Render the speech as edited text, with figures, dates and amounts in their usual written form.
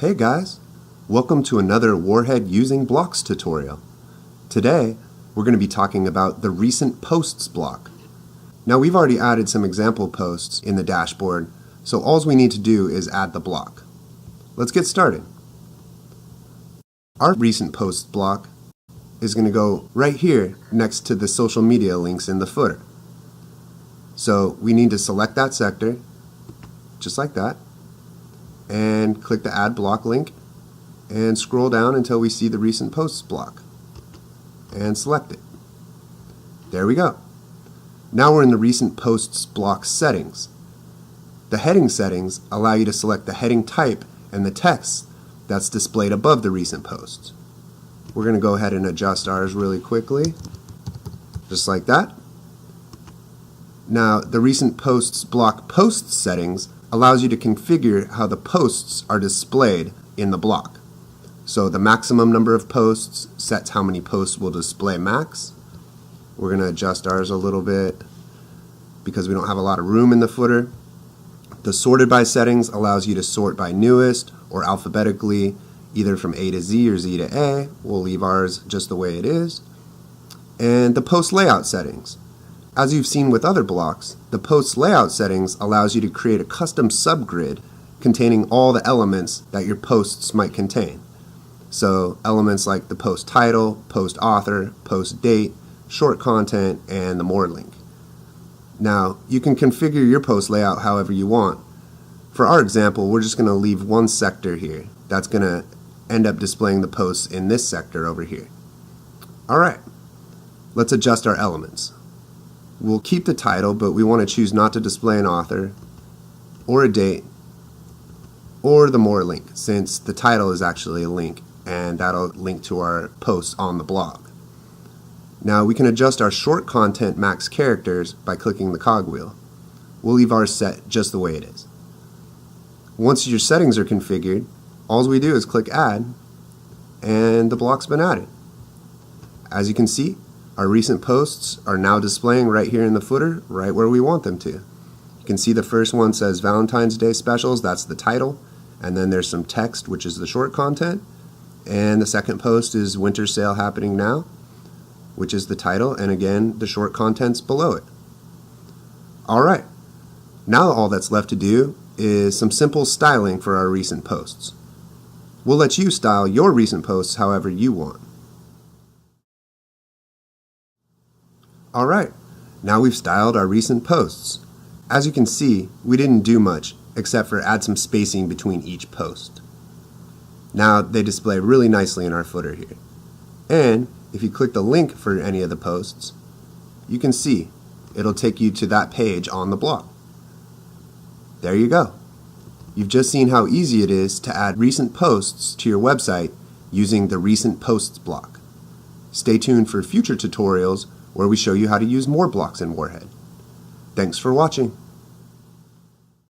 Hey guys, welcome to another Warhead using blocks tutorial. Today, we're going to be talking about the recent posts block. Now we've already added some example posts in the dashboard, so all we need to do is add the block. Let's get started. Our recent posts block is going to go right here next to the social media links in the footer. So we need to select that sector, just like that, and click the Add Block link and scroll down until we see the recent posts block and select it. There we go. Now we're in the recent posts block settings. The heading settings allow you to select the heading type and the text that's displayed above the recent posts. We're going to go ahead and adjust ours really quickly, just like that. Now the recent posts block posts settings allows you to configure how the posts are displayed in the block. So the maximum number of posts sets how many posts will display max. We're going to adjust ours a little bit because we don't have a lot of room in the footer. The sorted by settings allows you to sort by newest or alphabetically, either from A to Z or Z to A. We'll leave ours just the way it is. And the post layout settings. As you've seen with other blocks, the post layout settings allows you to create a custom subgrid containing all the elements that your posts might contain. So elements like the post title, post author, post date, short content, and the more link. Now, you can configure your post layout however you want. For our example, we're just going to leave one sector here. That's going to end up displaying the posts in this sector over here. Alright, let's adjust our elements. We'll keep the title, but we want to choose not to display an author, or a date, or the more link, since the title is actually a link, and that'll link to our posts on the blog. Now we can adjust our short content max characters by clicking the cogwheel. We'll leave ours set just the way it is. Once your settings are configured, all we do is click Add, and the block's been added. As you can see, our recent posts are now displaying right here in the footer, right where we want them to. You can see the first one says Valentine's Day Specials, that's the title, and then there's some text, which is the short content, and the second post is Winter Sale Happening Now, which is the title, and again, the short content's below it. Alright, now all that's left to do is some simple styling for our recent posts. We'll let you style your recent posts however you want. Alright, now we've styled our recent posts. As you can see, we didn't do much except for add some spacing between each post. Now they display really nicely in our footer here. And if you click the link for any of the posts, you can see it'll take you to that page on the blog. There you go. You've just seen how easy it is to add recent posts to your website using the recent posts block. Stay tuned for future tutorials where we show you how to use more blocks in Warhead. Thanks for watching.